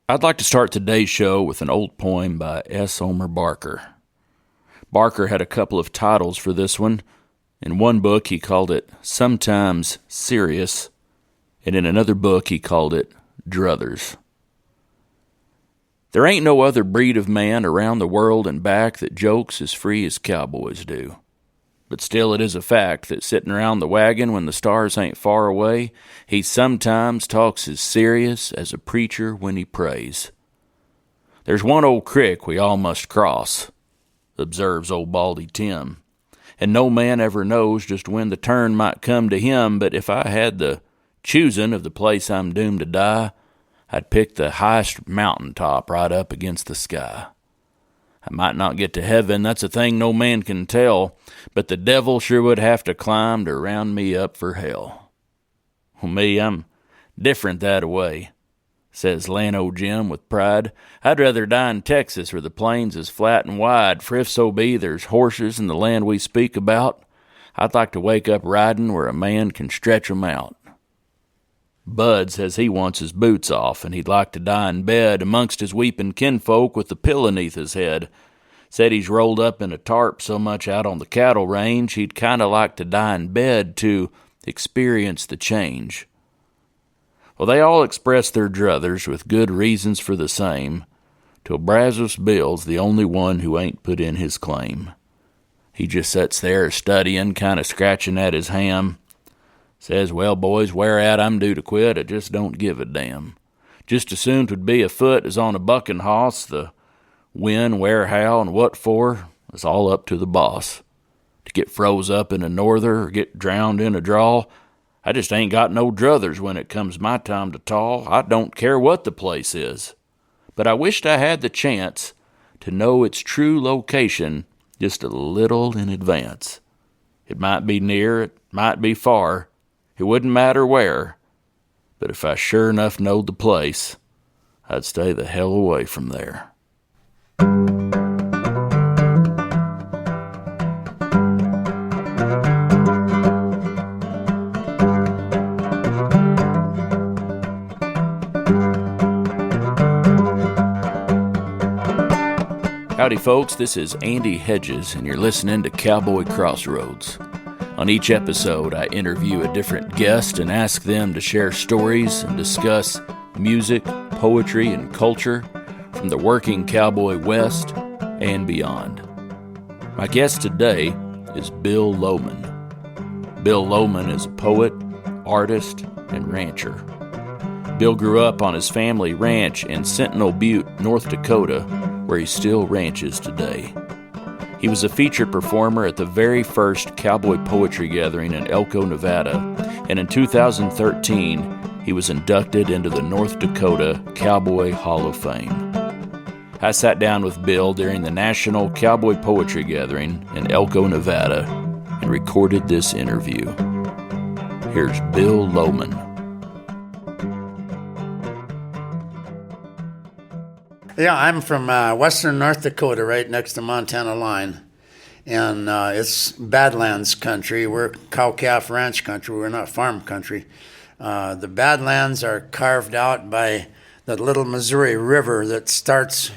I'd like to start today's show with an old poem by S. Omer Barker. Barker had a couple of titles for this one. In one book, he called it Sometimes Serious, and in another book, he called it Druthers. There ain't no other breed of man around the world and back that jokes as free as cowboys do. But still it is a fact that sitting around the wagon when the stars ain't far away, he sometimes talks as serious as a preacher when he prays. There's one old crick we all must cross, observes old Baldy Tim, and no man ever knows just when the turn might come to him, but if I had the choosing of the place I'm doomed to die, I'd pick the highest mountain top right up against the sky. I might not get to heaven, that's a thing no man can tell, but the devil sure would have to climb to round me up for hell. Well, me, I'm different that-a-way, says Lano Jim with pride. I'd rather die in Texas where the plains is flat and wide, for if so be there's horses in the land we speak about, I'd like to wake up riding where a man can stretch 'em out. Bud says he wants his boots off, and he'd like to die in bed amongst his weeping kinfolk with the pillow 'neath his head. Said he's rolled up in a tarp so much out on the cattle range, he'd kind of like to die in bed to experience the change. Well, they all express their druthers with good reasons for the same, till Brazos Bill's the only one who ain't put in his claim. He just sits there studying, kind of scratching at his ham. Says, well, boys, whereat I'm due to quit, I just don't give a damn. Just as soon 'twould be afoot as on a bucking hoss, the when, where, how, and what for, is all up to the boss. To get froze up in a norther or get drowned in a draw, I just ain't got no druthers when it comes my time to taw. I don't care what the place is. But I wished I had the chance to know its true location just a little in advance. It might be near, it might be far, it wouldn't matter where, but if I sure enough knowed the place, I'd stay the hell away from there. Howdy folks, this is Andy Hedges, and you're listening to Cowboy Crossroads. On each episode, I interview a different guest and ask them to share stories and discuss music, poetry, and culture from the working cowboy west and beyond. My guest today is Bill Lowman. Bill Lowman is a poet, artist, and rancher. Bill grew up on his family ranch in Sentinel Butte, North Dakota, where he still ranches today. He was a featured performer at the very first Cowboy Poetry Gathering in Elko, Nevada, and in 2013, he was inducted into the North Dakota Cowboy Hall of Fame. I sat down with Bill during the National Cowboy Poetry Gathering in Elko, Nevada, and recorded this interview. Here's Bill Lowman. Yeah, I'm from western North Dakota, right next to Montana line, and it's Badlands country. We're cow-calf ranch country. We're not farm country. The Badlands are carved out by the Little Missouri River that starts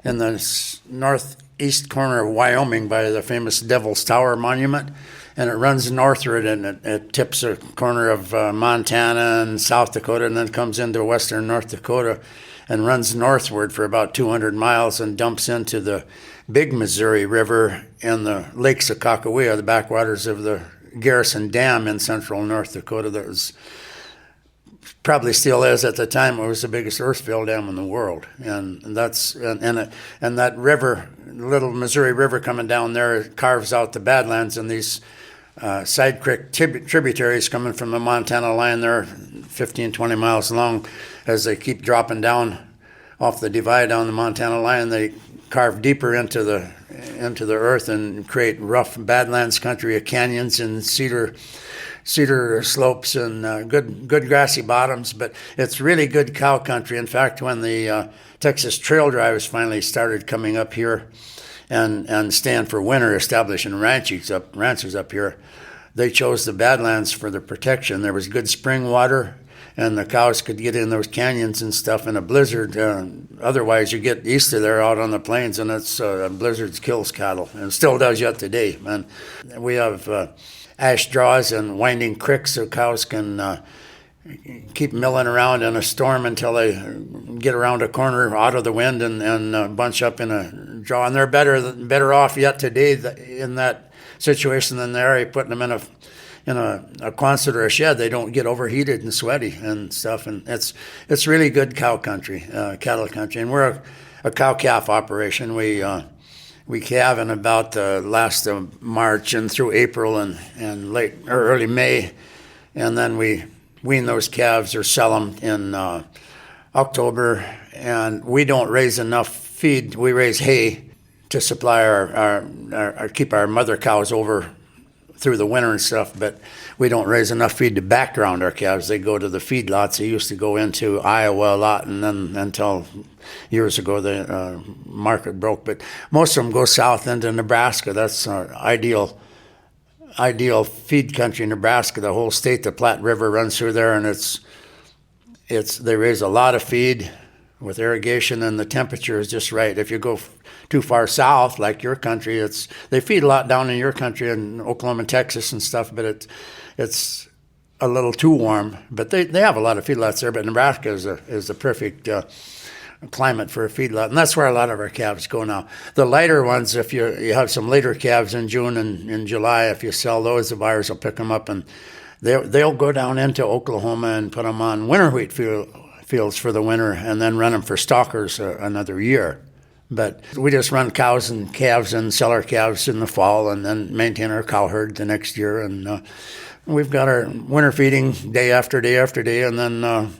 in the northeast corner of Wyoming by the famous Devil's Tower Monument, and it runs northward, and it tips a corner of Montana and South Dakota, and then comes into western North Dakota and runs northward for about 200 miles and dumps into the Big Missouri River in the Lakes of Kakawea, the backwaters of the Garrison Dam in central North Dakota. That was probably still is at the time. It was the biggest earth-filled dam in the world, and that river, Little Missouri River coming down there, carves out the Badlands, and these side creek tributaries coming from the Montana line there, 15, 20 miles long. As they keep dropping down off the divide on the Montana line, they carve deeper into the earth and create rough Badlands country of canyons and cedar slopes and good grassy bottoms. But it's really good cow country. In fact, when the Texas trail drivers finally started coming up here and staying for winter, establishing ranches up here, they chose the Badlands for the protection. There was good spring water, and the cows could get in those canyons and stuff in a blizzard. Otherwise, you get east of there out on the plains, and it's blizzards kills cattle, and still does yet today. And we have ash draws and winding creeks so cows can keep milling around in a storm until they get around a corner out of the wind and bunch up in a draw. And they're better off yet today in that situation than they are putting them in a Quonset or a shed. They don't get overheated and sweaty and stuff. And it's really good cow country, cattle country. And we're a cow-calf operation. We calve in about the last of March and through April and late or early May, and then we wean those calves or sell them in October. And we don't raise enough feed. We raise hay to supply our keep our mother cows over through the winter and stuff, but we don't raise enough feed to background our calves. They go to the feedlots. They used to go into Iowa a lot, and then until years ago the market broke. But most of them go south into Nebraska. That's our ideal feed country, Nebraska. The whole state, the Platte River runs through there, and they raise a lot of feed with irrigation, and the temperature is just right. If you go too far south, like your country, they feed a lot down in your country in Oklahoma, Texas, and stuff, but it's a little too warm. But they have a lot of feedlots there. But Nebraska is the perfect climate for a feedlot, and that's where a lot of our calves go now. The lighter ones, if you have some later calves in June and in July, if you sell those, the buyers will pick them up, and they'll go down into Oklahoma and put them on winter wheat fields for the winter, and then run them for stockers another year. But we just run cows and calves and sell our calves in the fall, and then maintain our cow herd the next year. And we've got our winter feeding day after day after day, and then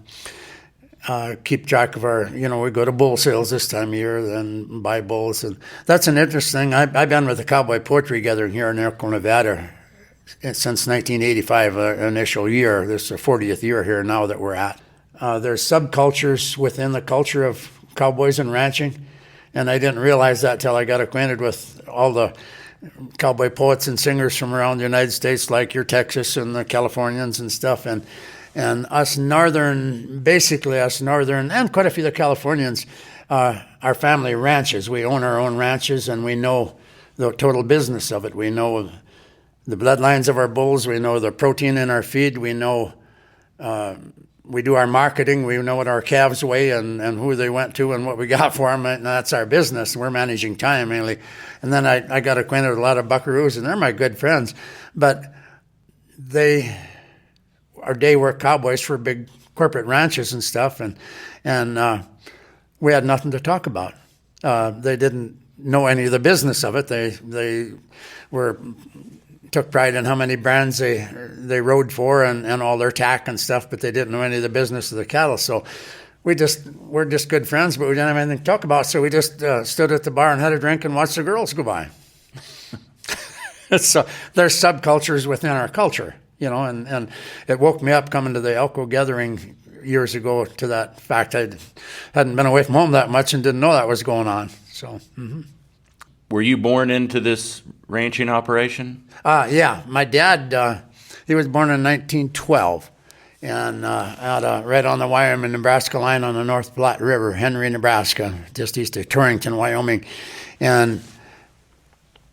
keep track of our, we go to bull sales this time of year, then buy bulls. And that's an interesting thing. I've been with the Cowboy Poetry Gathering here in Elko, Nevada since 1985, initial year. This is the 40th year here now that we're at. There's subcultures within the culture of cowboys and ranching, and I didn't realize that till I got acquainted with all the cowboy poets and singers from around the United States, like your Texas and the Californians and stuff, and us northern, and quite a few of the Californians, our family ranches. We own our own ranches, and we know the total business of it. We know the bloodlines of our bulls. We know the protein in our feed. We know we do our marketing. We know what our calves weigh and who they went to and what we got for them. And that's our business. We're managing time mainly. And then I got acquainted with a lot of buckaroos, and they're my good friends. But they are day work cowboys for big corporate ranches and stuff. And we had nothing to talk about. They didn't know any of the business of it. They took pride in how many brands they rode for and all their tack and stuff, but they didn't know any of the business of the cattle. So we're just good friends, but we didn't have anything to talk about. So we just stood at the bar and had a drink and watched the girls go by. So there's subcultures within our culture, and it woke me up coming to the Elko Gathering years ago to that fact. I hadn't been away from home that much and didn't know that was going on. So. Mm-hmm. Were you born into this ranching operation? Yeah. My dad, he was born in 1912, and right on the Wyoming-Nebraska line on the North Platte River, Henry, Nebraska, just east of Torrington, Wyoming. And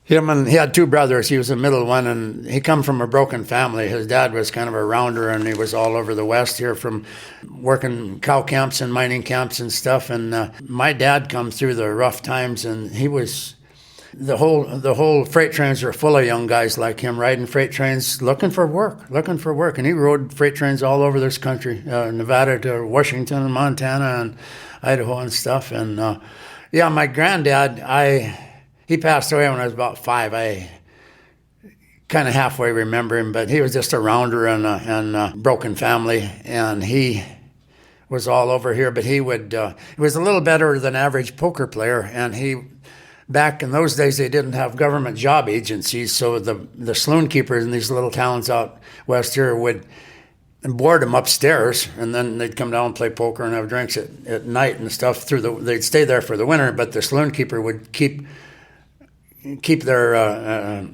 he had two brothers. He was the middle one, and he come from a broken family. His dad was kind of a rounder, and he was all over the West here from working cow camps and mining camps and stuff. And my dad come through the rough times, and he was... The whole freight trains are full of young guys like him riding freight trains, looking for work. And he rode freight trains all over this country, Nevada to Washington and Montana and Idaho and stuff. And my granddad, he passed away when I was about 5. I kind of halfway remember him, but he was just a rounder and a broken family, and he was all over here. But he was a little better than average poker player, and back in those days, they didn't have government job agencies, so the saloon keepers in these little towns out west here would board them upstairs, and then they'd come down and play poker and have drinks at night and stuff. They'd stay there for the winter, but the saloon keeper would keep their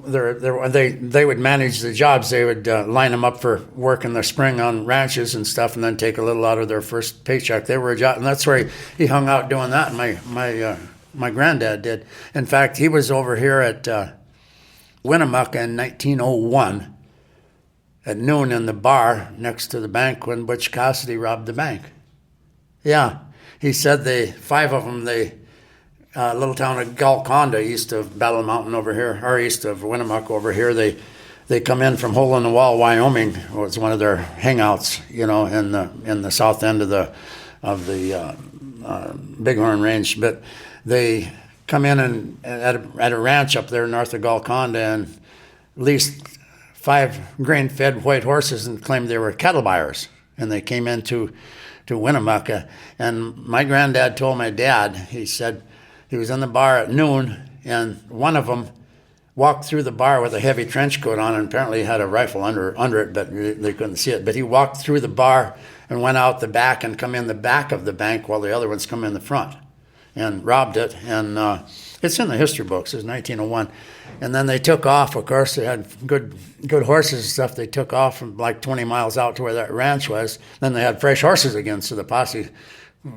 they would manage the jobs. They would line them up for work in the spring on ranches and stuff, and then take a little out of their first paycheck. They were a job, and that's where he hung out doing that. My granddad did. In fact, he was over here at Winnemucca in 1901 at noon in the bar next to the bank when Butch Cassidy robbed the bank. Yeah, he said five of them, little town of Golconda, east of Battle Mountain over here, or east of Winnemucca over here. They come in from Hole in the Wall, Wyoming. Was one of their hangouts, in the south end of the Bighorn Range. But they come in and at a ranch up there north of Golconda and leased 5 grain-fed white horses and claimed they were cattle buyers. And they came into Winnemucca. And my granddad told my dad, he said he was in the bar at noon, and one of them walked through the bar with a heavy trench coat on, and apparently had a rifle under it, but they couldn't see it. But he walked through the bar and went out the back and come in the back of the bank while the other ones come in the front and robbed it. And it's in the history books. It was 1901. And then they took off. Of course, they had good horses and stuff. They took off from like 20 miles out to where that ranch was. Then they had fresh horses again, so the posse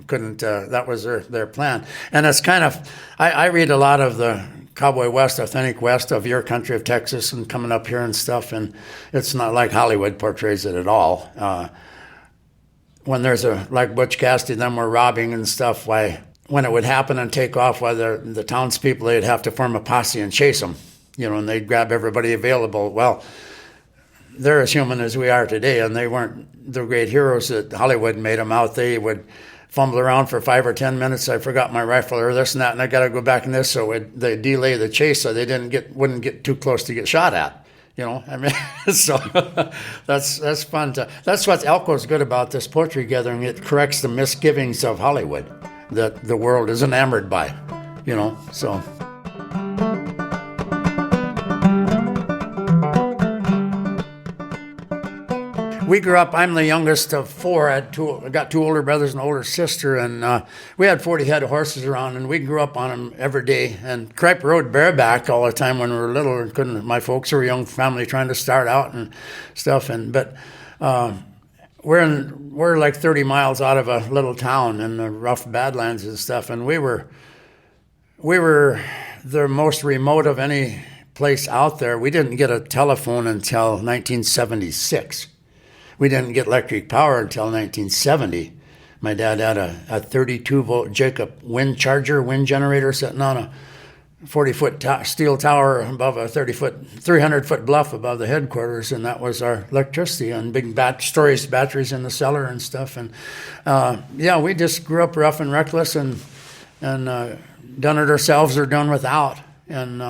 couldn't, that was their plan. And it's kind of, I read a lot of the Cowboy West, authentic West of your country of Texas and coming up here and stuff, and it's not like Hollywood portrays it at all. When there's like Butch Cassidy, them were robbing and stuff, when it would happen and take off, the townspeople, they'd have to form a posse and chase them, and they'd grab everybody available. Well, they're as human as we are today, and they weren't the great heroes that Hollywood made them out. They would fumble around for 5 or 10 minutes. I forgot my rifle or this and that, and I got to go back in this. So they delay the chase so they wouldn't get too close to get shot at. So that's fun. That's what Elko's good about this poetry gathering. It corrects the misgivings of Hollywood that the world is enamored by, so. We grew up, I'm the youngest of 4. I got 2 older brothers and an older sister, and we had 40 head of horses around, and we grew up on them every day. And Cripe rode bareback all the time when we were little. My folks were a young family trying to start out and stuff. But we're like 30 miles out of a little town in the rough Badlands and stuff, and we were the most remote of any place out there. We didn't get a telephone until 1976. We didn't get electric power until 1970. My dad had a 32-volt Jacob wind generator sitting on a 40-foot steel tower above a 300-foot bluff above the headquarters, and that was our electricity, and big storage batteries in the cellar and stuff. And we just grew up rough and reckless and done it ourselves or done without. And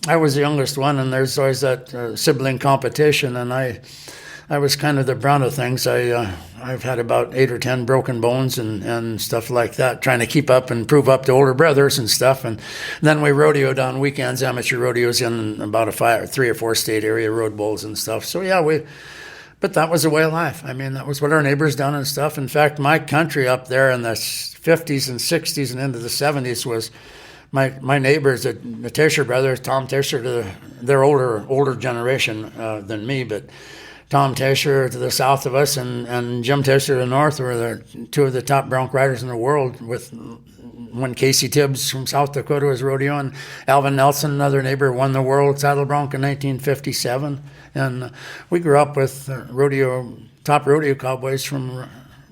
I was the youngest one, and there's always that sibling competition, and I was kind of the brunt of things. I've had about 8 or 10 broken bones and stuff like that, trying to keep up and prove up to older brothers and stuff. And then we rodeoed on weekends, amateur rodeos in about a 3 or 4 state area, road bowls and stuff. So but that was the way of life. I mean, that was what our neighbors done and stuff. In fact, my country up there in the 50s and 60s and into the 70s was my neighbors, the Tischer brothers, Tom Tischer, they're older generation than me, but Tom Tischer to the south of us and Jim Tischer to the north were the 2 of the top bronc riders in the world, with when Casey Tibbs from South Dakota was rodeoing. Alvin Nelson, another neighbor, won the world saddle bronc in 1957. And we grew up with top rodeo cowboys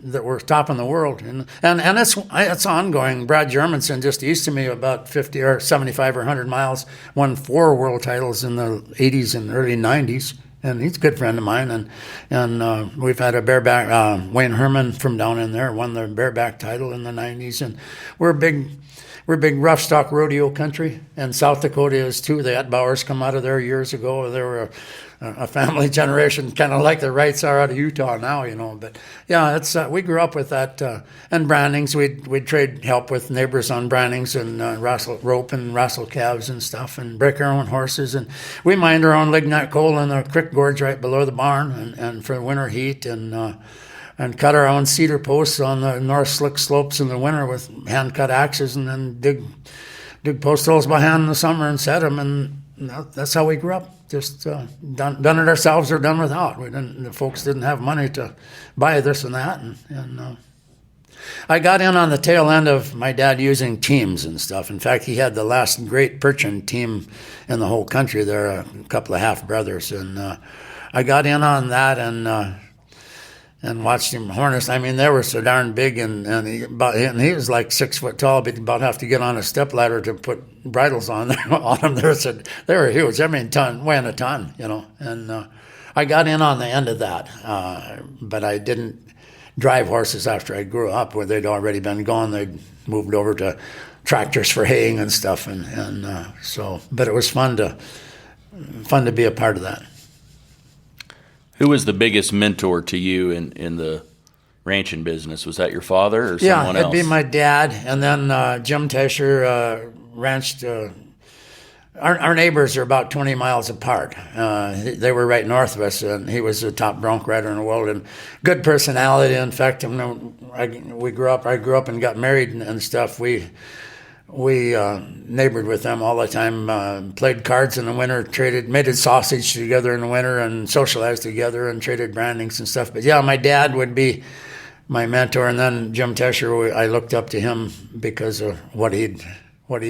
that were top in the world, and it's ongoing. Brad Germanson, just east of me, about 50 or 75 or 100 miles, won 4 world titles in the 80s and early 90s, and he's a good friend of mine. And we've had a bareback, Wayne Herman from down in there won the bareback title in the 90s, and we're big rough stock rodeo country, and South Dakota is too. The Atbauers come out of there years ago. They were a family generation, kind of like the Wrights are out of Utah now, But yeah, it's we grew up with that. And brandings, we'd trade help with neighbors on brandings and wrestle rope and wrestle calves and stuff, and break our own horses. And we mined our own lignite coal in the creek gorge right below the barn, and for winter heat, and cut our own cedar posts on the north slick slopes in the winter with hand-cut axes, and then dig post holes by hand in the summer and set them, and that's how we grew up. Just done it ourselves or done without. The folks didn't have money to buy this and that, and I got in on the tail end of my dad using teams and stuff. In fact, he had the last great perching team in the whole country. There are a couple of half brothers, and I got in on that and watched him harness. I mean, they were so darn big, and he was like 6 foot tall, but about have to get on a step ladder to put bridles on them. They were huge. I mean, weighing a ton, And I got in on the end of that, but I didn't drive horses after I grew up, where they'd already been gone. They'd moved over to tractors for haying and stuff, and so. But it was fun to be a part of that. Who was the biggest mentor to you in the ranching business? Was that your father or someone else? Yeah, it'd be my dad, and then Jim Tesher ranched. Our neighbors are about 20 miles apart. They were right north of us, and he was the top bronc rider in the world, and good personality. In fact, I grew up and got married and stuff. We neighbored with them all the time, played cards in the winter, made sausage together in the winter, and socialized together and traded brandings and stuff. But yeah, my dad would be my mentor, and then Jim Tesher, I looked up to him because of what he'd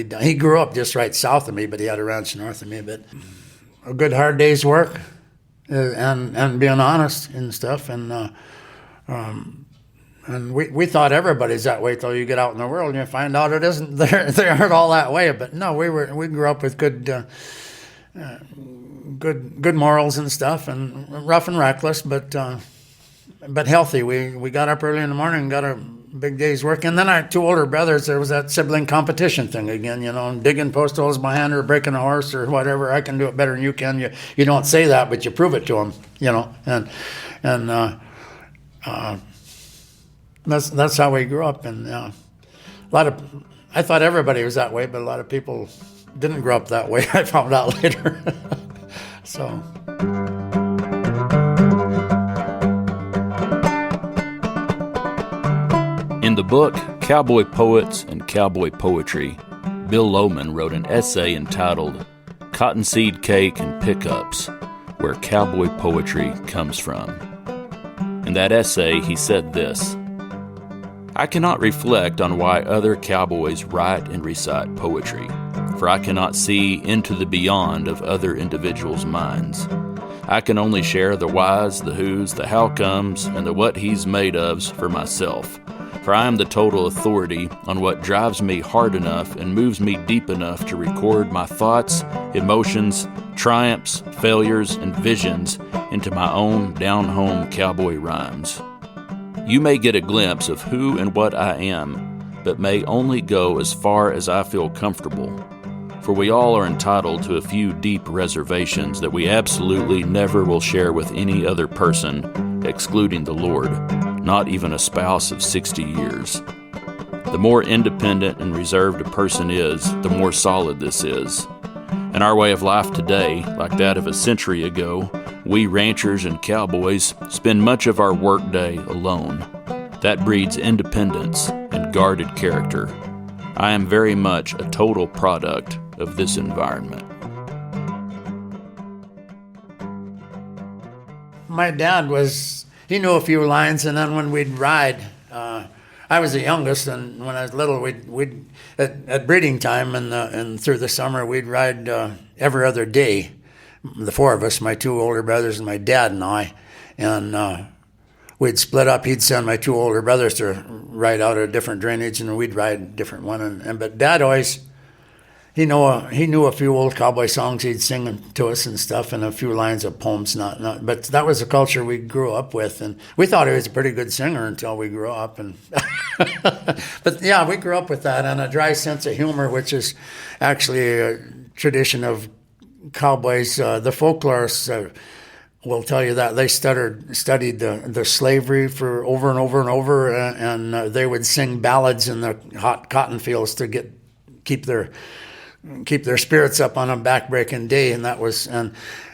done. He grew up just right south of me, but he had a ranch north of me. But a good hard day's work, and being honest and stuff, and we thought everybody's that way till you get out in the world and you find out it isn't. They aren't all that way. But no, we grew up with good morals and stuff, and rough and reckless, but healthy. We got up early in the morning and got a big day's work. And then our 2 older brothers, there was that sibling competition thing again, digging post holes by hand or breaking a horse or whatever. I can do it better than you can. You don't say that, but you prove it to them, and that's how we grew up. And I thought everybody was that way, but a lot of people didn't grow up that way. I found out later. So. In the book Cowboy Poets and Cowboy Poetry, Bill Lowman wrote an essay entitled Cottonseed Cake and Pickups, Where Cowboy Poetry Comes From. In that essay, he said this: I cannot reflect on why other cowboys write and recite poetry, for I cannot see into the beyond of other individuals' minds. I can only share the whys, the whos, the how comes, and the what he's made ofs for myself. For I am the total authority on what drives me hard enough and moves me deep enough to record my thoughts, emotions, triumphs, failures, and visions into my own down-home cowboy rhymes. You may get a glimpse of who and what I am, but may only go as far as I feel comfortable. For we all are entitled to a few deep reservations that we absolutely never will share with any other person, excluding the Lord, not even a spouse of 60 years. The more independent and reserved a person is, the more solid this is. In our way of life today, like that of a century ago, we ranchers and cowboys spend much of our workday alone. That breeds independence and guarded character. I am very much a total product of this environment. My dad he knew a few lines, and then when we'd ride, I was the youngest, and when I was little, we'd at breeding time and through the summer, we'd ride every other day. The 4 of us, my 2 older brothers and my dad and I, and we'd split up. He'd send my 2 older brothers to ride out a different drainage, and we'd ride a different one. But Dad always, he knew a few old cowboy songs he'd sing to us and stuff, and a few lines of poems. But that was the culture we grew up with, and we thought he was a pretty good singer until we grew up. And but yeah, we grew up with that and a dry sense of humor, which is actually a tradition of cowboys. The folklorists will tell you that they studied the slavery for over and over and over, and they would sing ballads in the hot cotton fields to keep their spirits up on a backbreaking day, and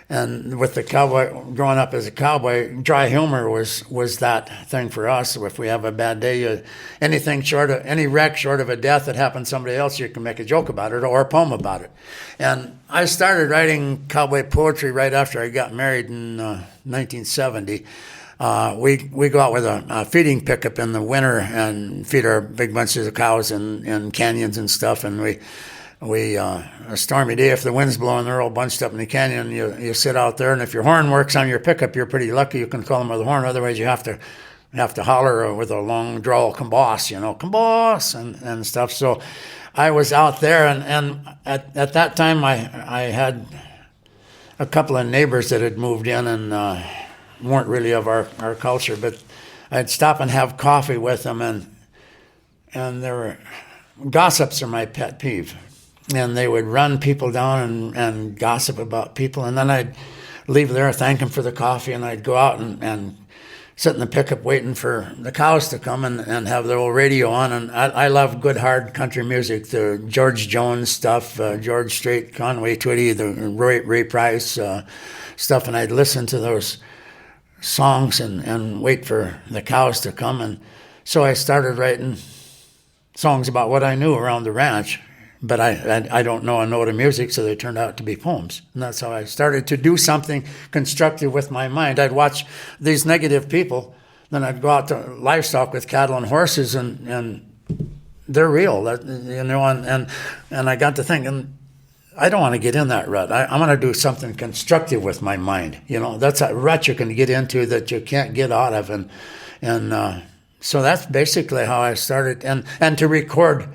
And with the cowboy, growing up as a cowboy, dry humor was that thing for us. If we have a bad day, any wreck short of a death that happened to somebody else, you can make a joke about it or a poem about it. And I started writing cowboy poetry right after I got married in 1970. We go out with a feeding pickup in the winter and feed our big bunches of cows in canyons and stuff, and a stormy day, if the wind's blowing, they're all bunched up in the canyon. You sit out there, and if your horn works on your pickup, you're pretty lucky. You can call them with a horn. Otherwise, you have to holler with a long drawl, "Come boss," come boss, and stuff. So I was out there, and at that time, I had a couple of neighbors that had moved in and weren't really of our culture, but I'd stop and have coffee with them, and gossips are my pet peeve. And they would run people down and gossip about people. And then I'd leave there, thank them for the coffee, and I'd go out and sit in the pickup waiting for the cows to come and have their old radio on. And I love good, hard country music, the George Jones stuff, George Strait, Conway Twitty, the Ray Price stuff. And I'd listen to those songs and wait for the cows to come. And so I started writing songs about what I knew around the ranch. But I don't know a note of music, so they turned out to be poems. And that's how I started to do something constructive with my mind. I'd watch these negative people, then I'd go out to livestock with cattle and horses, and they're real, and I got to thinking, I don't want to get in that rut. I want to do something constructive with my mind. That's a rut you can get into that you can't get out of, and so that's basically how I started, and to record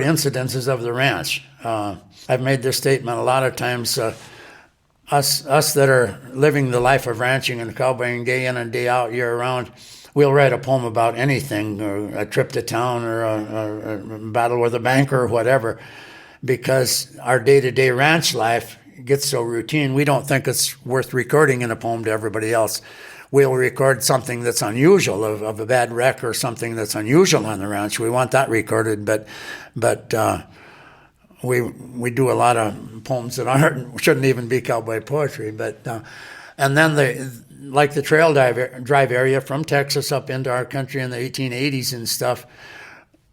incidences of the ranch. I've made this statement a lot of times. Us that are living the life of ranching and cowboying day in and day out, year round, we'll write a poem about anything, or a trip to town, or a battle with a banker, or whatever, because our day-to-day ranch life gets so routine, we don't think it's worth recording in a poem to everybody else. We'll record something that's unusual, of a bad wreck or something that's unusual on the ranch. We want that recorded, but we do a lot of poems that shouldn't even be cowboy poetry. But and then like the trail drive area from Texas up into our country in the 1880s and stuff,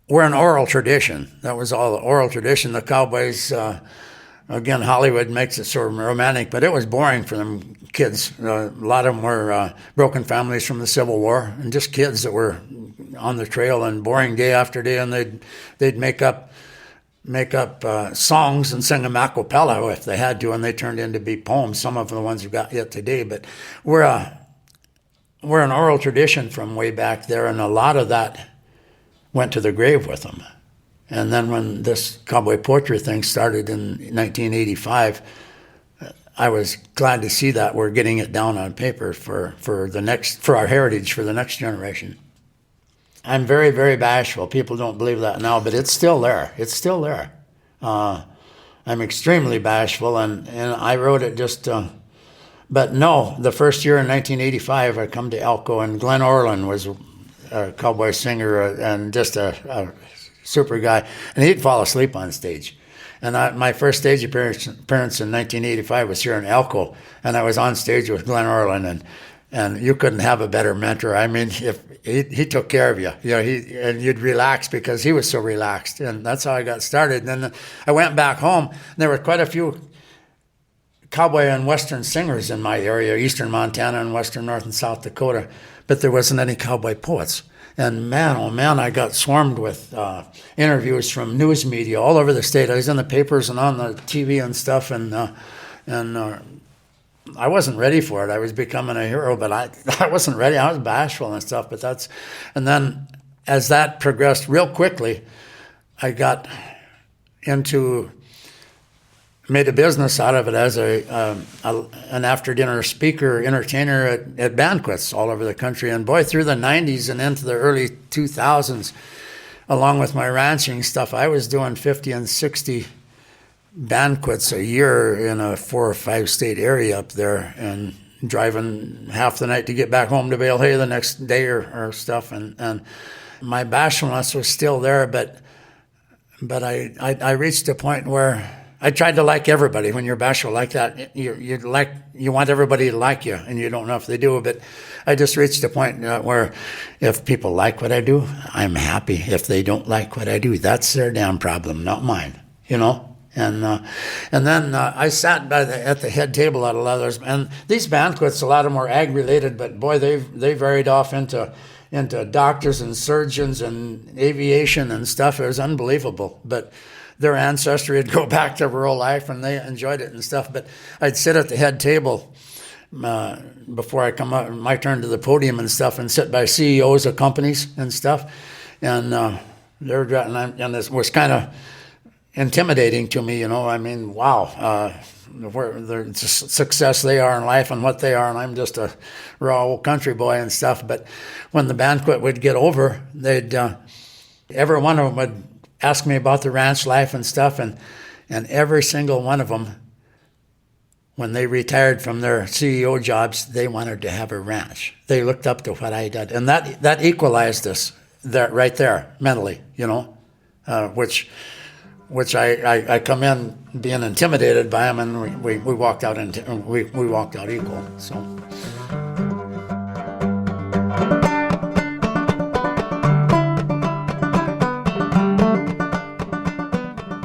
we're an oral tradition. That was all the oral tradition. The cowboys. Again, Hollywood makes it sort of romantic, but it was boring for them kids. A lot of them were broken families from the Civil War, and just kids that were on the trail and boring day after day, and they'd make up songs and sing them a cappella if they had to, and they turned into be poems. Some of the ones we've got yet today, but we're an oral tradition from way back there, and a lot of that went to the grave with them. And then when this cowboy poetry thing started in 1985, I was glad to see that we're getting it down on paper for our heritage, for the next generation. I'm very, very bashful. People don't believe that now, but it's still there. It's still there. I'm extremely bashful, and I wrote it just. But no, the first year in 1985, I come to Elko, and Glenn Orland was a cowboy singer and just a super guy, and he'd fall asleep on stage. And my first stage appearance in 1985 was here in Elko, and I was on stage with Glenn Orland, and you couldn't have a better mentor. I mean, if he took care of you, and you'd relax because he was so relaxed, and that's how I got started. And then I went back home, and there were quite a few cowboy and western singers in my area, eastern Montana and western North and South Dakota, but there wasn't any cowboy poets. And man, oh man, I got swarmed with interviews from news media all over the state. I was in the papers and on the TV and stuff, and I wasn't ready for it. I was becoming a hero, but I wasn't ready. I was bashful and stuff. And then as that progressed real quickly, I got made a business out of it as an after-dinner speaker, entertainer at banquets all over the country. And boy, through the 90s and into the early 2000s, along with my ranching stuff, I was doing 50 and 60 banquets a year in a 4 or 5 state area up there, and driving half the night to get back home to bale hay the next day or stuff. And my bashfulness was still there, but I reached a point where I tried to like everybody. When you're bashful like that, you want everybody to like you, and you don't know if they do. But I just reached a point where if people like what I do, I'm happy. If they don't like what I do, that's their damn problem, not mine. And then I sat at the head table at a lot of those, and these banquets, a lot of them were ag related, but boy, they varied off into doctors and surgeons and aviation and stuff. It was unbelievable, but their ancestry would go back to rural life, and they enjoyed it and stuff. But I'd sit at the head table before I come up, my turn to the podium and stuff, and sit by CEOs of companies and stuff, and this was kind of intimidating to me. I mean, wow, where the success they are in life and what they are, and I'm just a raw old country boy and stuff. But when the banquet would get over, every one of them would ask me about the ranch life and stuff, and every single one of them, when they retired from their CEO jobs, they wanted to have a ranch. They looked up to what I did, and that equalized us right there mentally, which I come in being intimidated by them, and we walked out we walked out equal. So.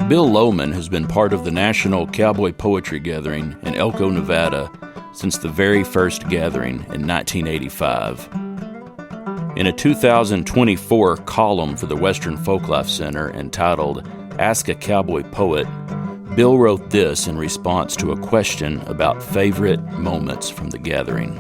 Bill Lowman has been part of the National Cowboy Poetry Gathering in Elko, Nevada, since the very first gathering in 1985. In a 2024 column for the Western Folklife Center entitled Ask a Cowboy Poet, Bill wrote this in response to a question about favorite moments from the gathering.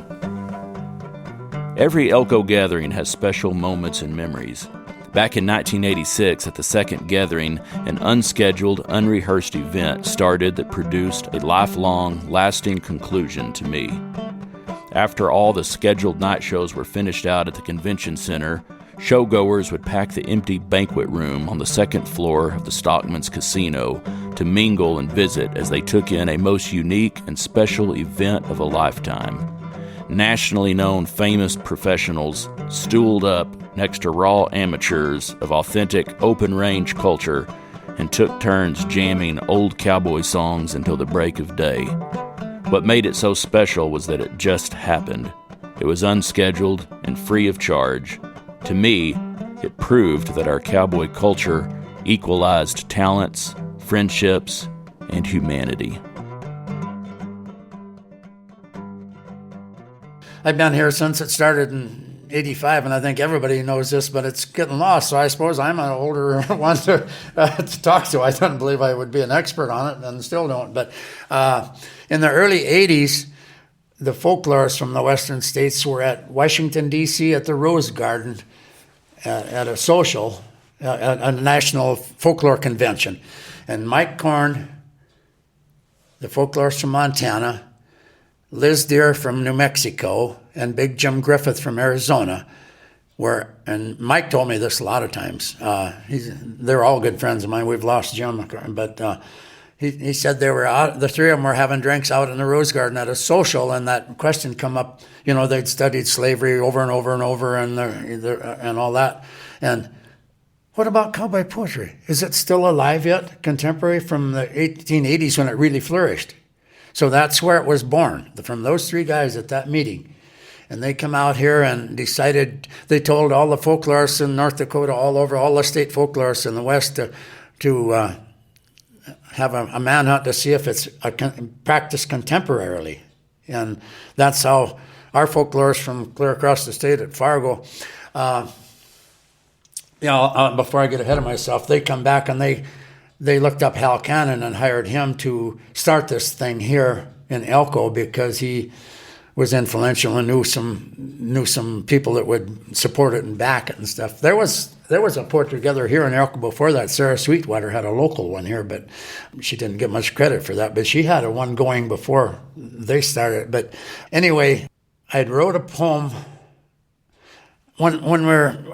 Every Elko gathering has special moments and memories. Back in 1986, at the second gathering, an unscheduled, unrehearsed event started that produced a lifelong, lasting conclusion to me. After all the scheduled night shows were finished out at the convention center, showgoers would pack the empty banquet room on the second floor of the Stockman's Casino to mingle and visit as they took in a most unique and special event of a lifetime. Nationally known famous professionals stooled up next to raw amateurs of authentic open-range culture and took turns jamming old cowboy songs until the break of day. What made it so special was that it just happened. It was unscheduled and free of charge. To me, it proved that our cowboy culture equalized talents, friendships, and humanity. I've been here since it started in 85, and I think everybody knows this, but it's getting lost, so I suppose I'm an older one to talk to. I don't believe I would be an expert on it, and still don't. But in the early 80s, the folklorists from the western states were at Washington, D.C. at the Rose Garden at a social, a national folklore convention. And Mike Korn, the folklorist from Montana, Liz Deer from New Mexico, and Big Jim Griffith from Arizona and Mike told me this a lot of times. They're all good friends of mine. We've lost Jim, but he said they were out. The three of them were having drinks out in the Rose Garden at a social, and that question come up. They'd studied slavery over and over and over, and all that. And what about cowboy poetry? Is it still alive yet? Contemporary from the 1880s when it really flourished. So that's where it was born, from those three guys at that meeting. And they come out here and decided, they told all the folklorists in North Dakota, all over, all the state folklorists in the West to have a manhunt to see if it's practiced contemporarily. And that's how our folklorists from clear across the state at Fargo, before I get ahead of myself, they come back and they looked up Hal Cannon and hired him to start this thing here in Elko because he was influential and knew some people that would support it and back it and stuff. There was a poetry gatherer here in Elko before that. Sarah Sweetwater had a local one here, but she didn't get much credit for that. But she had a one going before they started. But anyway, I wrote a poem when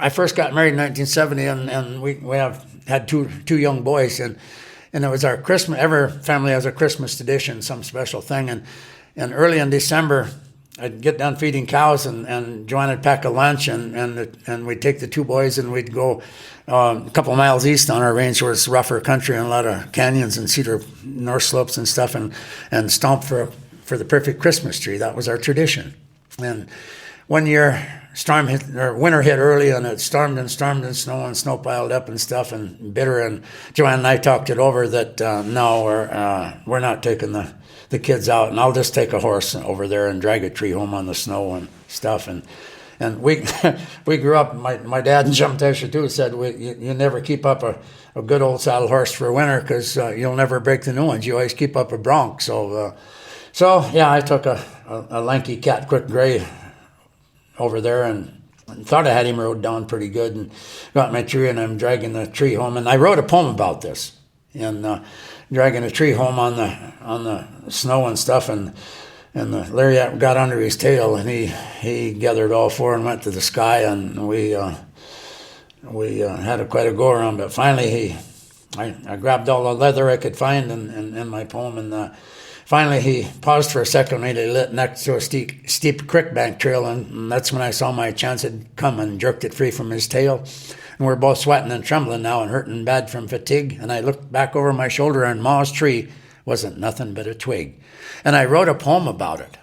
I first got married in 1970, and we had two young boys, and it was our Christmas. Every family has a Christmas tradition, some special thing, and early in December, I'd get done feeding cows, and Joanne would pack a lunch, and we'd take the two boys, and we'd go a couple of miles east on our range where it's rougher country and a lot of canyons and cedar north slopes and stuff, and stomp for the perfect Christmas tree. That was our tradition. And one year, winter hit early, and it stormed and snow piled up and stuff, and bitter. And Joanne and I talked it over that no, we're not taking the kids out, and I'll just take a horse over there and drag a tree home on the snow and stuff. And we we grew up. My dad and Jim Tesher too said you never keep up a good old saddle horse for winter because you'll never break the new ones. You always keep up a bronc. So yeah, I took a lanky cat quick gray over there and thought I had him rode down pretty good, and got my tree, and I'm dragging the tree home. And I wrote a poem about this, and dragging a tree home on the snow and stuff, and the lariat got under his tail, and he gathered all four and went to the sky, and we had quite a go around. But finally I grabbed all the leather I could find in my poem, and finally he paused for a second when he lit next to a steep creek bank trail, and that's when I saw my chance had come and jerked it free from his tail. And we're both sweating and trembling now and hurting bad from fatigue. And I looked back over my shoulder, and Ma's tree wasn't nothing but a twig. And I wrote a poem about it,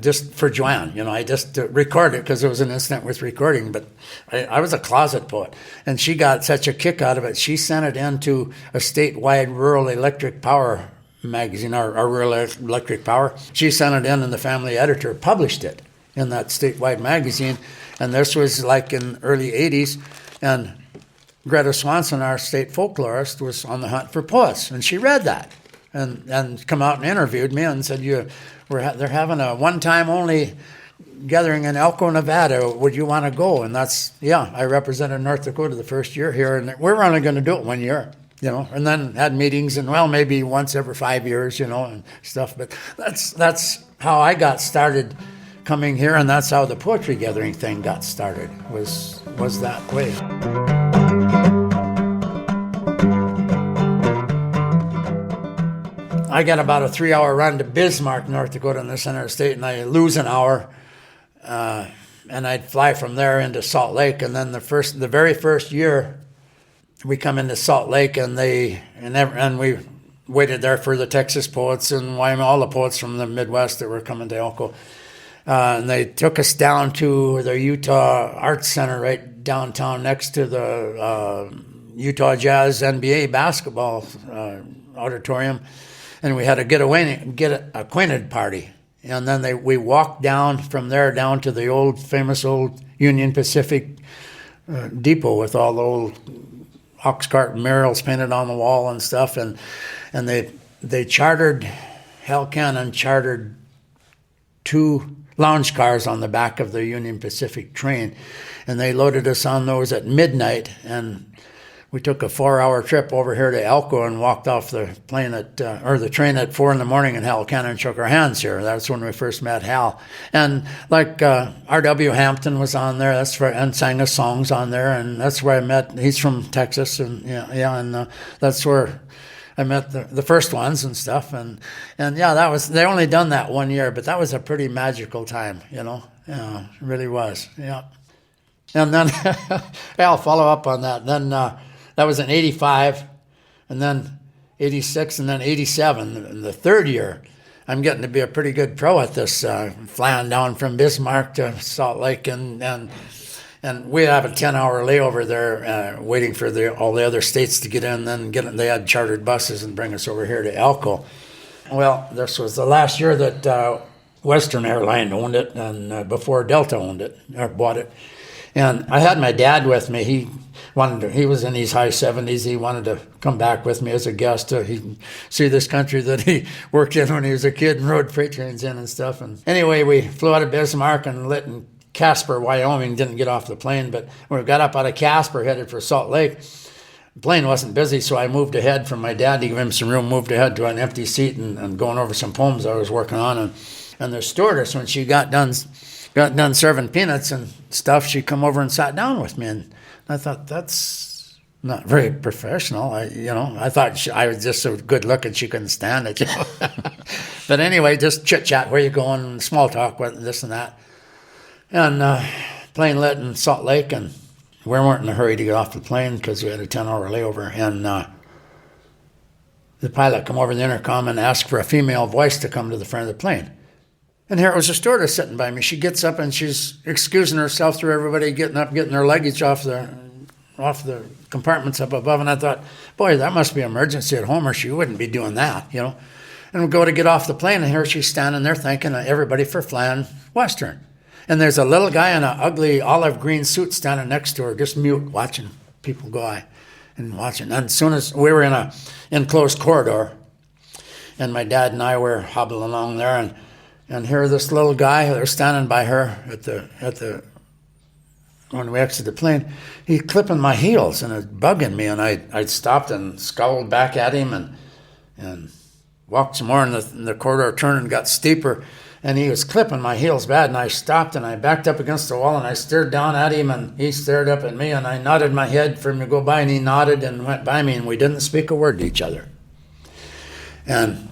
just for Joanne. I just recorded it because it was an incident with recording. But I was a closet poet, and she got such a kick out of it. She sent it into a statewide rural electric power magazine, our rural electric power. She sent it in, and the family editor published it in that statewide magazine. And this was like in early 80s. And Greta Swanson, our state folklorist, was on the hunt for poets, and she read that and come out and interviewed me and said, they're having a one-time only gathering in Elko, Nevada. Would you want to go? And I represented North Dakota the first year here, and we were only going to do it 1 year, and then had meetings, and maybe once every 5 years, and stuff. But that's how I got started coming here, and that's how the poetry gathering thing got started, was that way. I got about a 3-hour run to Bismarck, North Dakota, in the center of the state, and I lose an hour, and I'd fly from there into Salt Lake. And then the very first year, we come into Salt Lake, and we waited there for the Texas poets and Wyoming, all the poets from the Midwest that were coming to Elko. And they took us down to the Utah Arts Center right downtown next to the Utah Jazz NBA basketball auditorium. And we had a get acquainted party. And then we walked down from there down to the famous old Union Pacific depot with all the old ox cart murals painted on the wall and stuff. And they chartered, Hal Cannon chartered 2 lounge cars on the back of the Union Pacific train, and they loaded us on those at midnight, and we took a 4-hour trip over here to Elko and walked off the train at 4 in the morning, and Hal Cannon shook our hands here. That's when we first met Hal. And R.W. Hampton was on there, and sang us songs on there, and that's where I met, he's from Texas, and that's where I met the first ones and stuff, and they only done that 1 year, but that was a pretty magical time, it really was, yeah. And then I'll follow up on that. Then that was in 85, and then 86, and then 87. In the third year, I'm getting to be a pretty good pro at this, flying down from Bismarck to Salt Lake, and we have a 10-hour layover there, waiting for all the other states to get in. They had chartered buses and bring us over here to Elko. Well, this was the last year that Western Airline owned it, and before Delta owned it or bought it. And I had my dad with me. He was in his high 70s. He wanted to come back with me as a guest to see this country that he worked in when he was a kid and rode freight trains in and stuff. And anyway, we flew out of Bismarck and lit in Casper, Wyoming. Didn't get off the plane, but when we got up out of Casper, headed for Salt Lake, the plane wasn't busy, so I moved ahead from my dad to give him some room, moved ahead to an empty seat and going over some poems I was working on. And the stewardess, when she got done serving peanuts and stuff, she come over and sat down with me. And I thought, that's not very professional. I thought I was just so good looking she couldn't stand it. But anyway, just chit-chat, where you going, small talk, this and that. And plane lit in Salt Lake, and we weren't in a hurry to get off the plane because we had a 10-hour layover. And the pilot come over the intercom and asked for a female voice to come to the front of the plane. And here it was a stewardess sitting by me. She gets up and she's excusing herself through everybody getting up, getting their luggage off the compartments up above. And I thought, boy, that must be an emergency at home, or she wouldn't be doing that, you know. And we go to get off the plane, and here she's standing there thanking everybody for flying Western. And there's a little guy in an ugly olive green suit standing next to her, just mute, watching people go by and watching. And as soon as we were in an enclosed corridor, and my dad and I were hobbling along there, and here this little guy, they're standing by her at the when we exited the plane, he clipping my heels and it bugging me, and I stopped and scowled back at him and walked some more in the corridor, turned and got steeper, and he was clipping my heels bad, and I stopped and I backed up against the wall and I stared down at him, and he stared up at me, and I nodded my head for him to go by, and he nodded and went by me, and we didn't speak a word to each other. And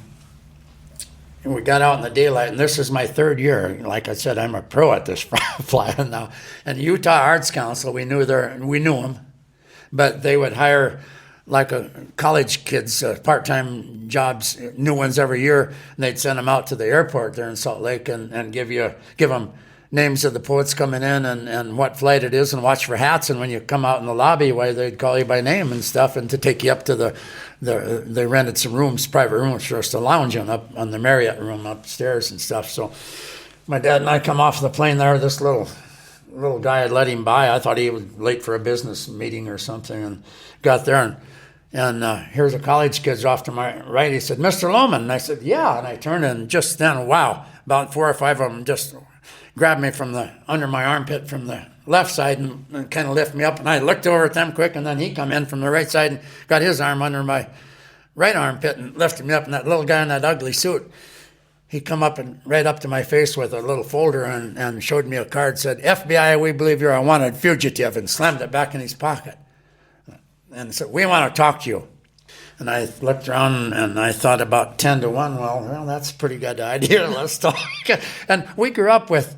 we got out in the daylight, and this is my third year. Like I said, I'm a pro at this flying now. And Utah Arts Council, we knew them, but they would hire like a college kids, part-time jobs, new ones every year, and they'd send them out to the airport there in Salt Lake and give them names of the poets coming in and what flight it is, and watch for hats. And when you come out in the lobby, they'd call you by name and stuff, and to take you up to they rented some rooms, private rooms for us to lounge in up on the Marriott room upstairs and stuff. So my dad and I come off the plane there. This little guy had let him by. I thought he was late for a business meeting or something, and got there, and here's a college kid off to my right. He said, "Mr. Lowman." And I said, "Yeah." And I turned, and just then, wow, about 4 or 5 of them just grabbed me from under my armpit from the left side and kind of lift me up. And I looked over at them quick, and then he come in from the right side and got his arm under my right armpit and lifted me up. And that little guy in that ugly suit, he come up and right up to my face with a little folder and showed me a card, said, "FBI, we believe you're a wanted fugitive," and slammed it back in his pocket. And said, "We want to talk to you." And I looked around and I thought about 10 to 1, well, that's a pretty good idea. Let's talk. And we grew up with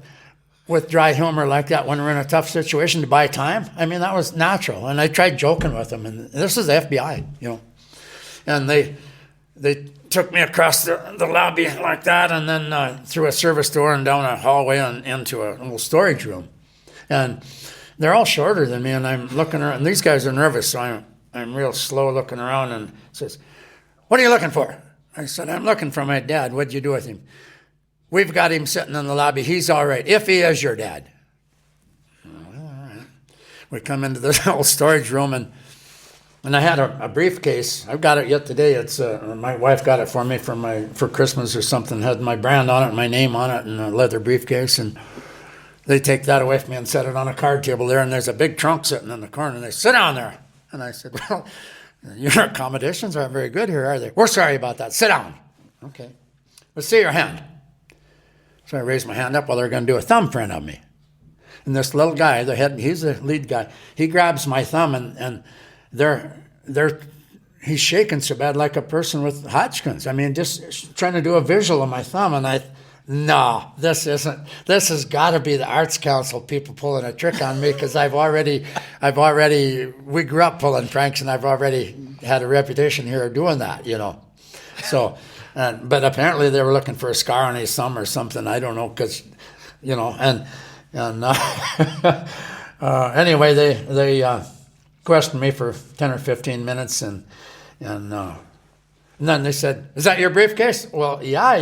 dry humor like that when we're in a tough situation to buy time. I mean, that was natural. And I tried joking with them. And this is the FBI, you know. And they took me across the lobby like that, and then through a service door and down a hallway and into a little storage room. And they're all shorter than me, and I'm looking around. And these guys are nervous, so I'm real slow looking around, and says, "What are you looking for?" I said, "I'm looking for my dad. What'd you do with him?" "We've got him sitting in the lobby. He's all right, if he is your dad." Well, all right. We come into this little storage room, and I had a briefcase. I've got it yet today. It's my wife got it for me for Christmas or something. It had my brand on it, my name on it, and a leather briefcase. And they take that away from me and set it on a card table there. And there's a big trunk sitting in the corner. And they sit down there. And I said, "Well, your accommodations aren't very good here, are they?" "We're sorry about that. Sit down." "Okay. Let's see your hand." So I raised my hand up while they're going to do a thumbprint of me. And this little guy, he's the lead guy, he grabs my thumb, and he's shaking so bad like a person with Hodgkin's. I mean, just trying to do a visual of my thumb. And no, this has got to be the Arts Council people pulling a trick on me, because we grew up pulling pranks, and I've already had a reputation here of doing that, you know. So, but apparently they were looking for a scar on his thumb or something. I don't know, because, you know, and anyway, they questioned me for 10 or 15 minutes, and then they said, "Is that your briefcase?" "Well, yeah,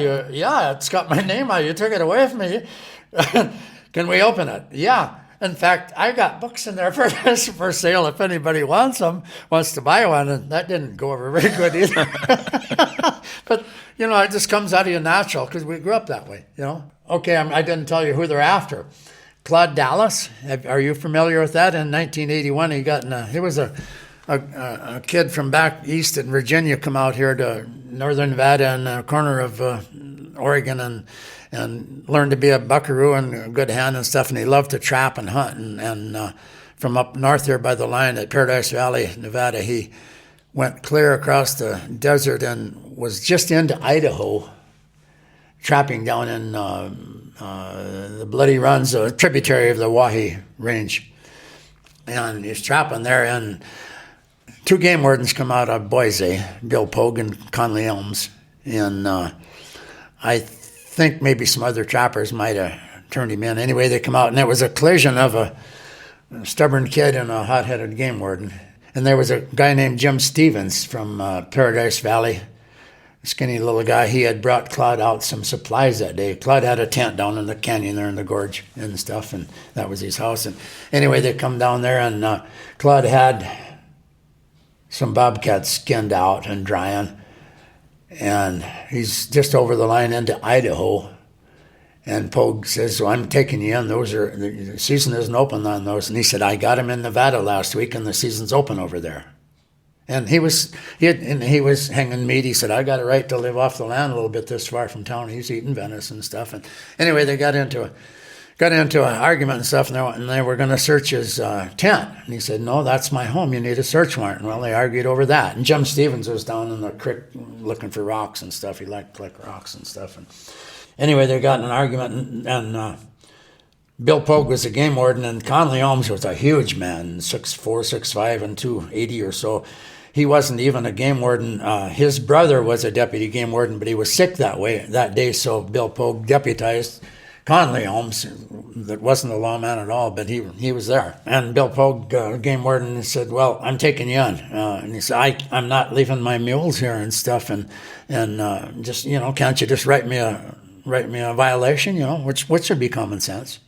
it's got my name on it. You took it away from me. Can we open it?" "Yeah. In fact, I got books in there for sale if anybody wants to buy one." And that didn't go over very good either. But, you know, it just comes out of you natural, because we grew up that way, you know. Okay, I didn't tell you who they're after. Claude Dallas, are you familiar with that? In 1981, he was a kid from back east in Virginia, come out here to northern Nevada and a corner of Oregon, and learned to be a buckaroo and a good hand and stuff. And he loved to trap and hunt. And from up north here by the line at Paradise Valley, Nevada, he went clear across the desert and was just into Idaho. trapping down in the Bloody Run's a tributary of the Wahi Range. And he's trapping there, and two game wardens come out of Boise, Bill Pogue and Conley Elms. And I think maybe some other trappers might have turned him in. Anyway, they come out, and it was a collision of a stubborn kid and a hot-headed game warden. And there was a guy named Jim Stevens from Paradise Valley, skinny little guy. He had brought Claude out some supplies that day. Claude had a tent down in the canyon there in the gorge and stuff, and that was his house. And anyway, they come down there, and Claude had some bobcats skinned out and drying, and he's just over the line into Idaho. And Pogue says, "Well, I'm taking you in. The season isn't open on those." And he said, "I got him in Nevada last week, and the season's open over there." And he was hanging meat. He said, "I got a right to live off the land a little bit this far from town." He's eating venison and stuff. And anyway, they got into an argument and stuff, and they were going to search his tent. And he said, "No, that's my home. You need a search warrant." And well, they argued over that. And Jim Stevens was down in the creek looking for rocks and stuff. He liked to collect rocks and stuff. And anyway, they got in an argument, and Bill Pogue was a game warden, and Conley Elms was a huge man, 6'4", 6'5", and 280 or so. He wasn't even a game warden. His brother was a deputy game warden, but he was sick that day, so Bill Pogue deputized Conley Elms. That wasn't a lawman at all, but he was there. And Bill Pogue, game warden, said, "Well, I'm taking you in." And he said, I'm not leaving my mules here and stuff, and just, can't you just write me a violation, which would be common sense,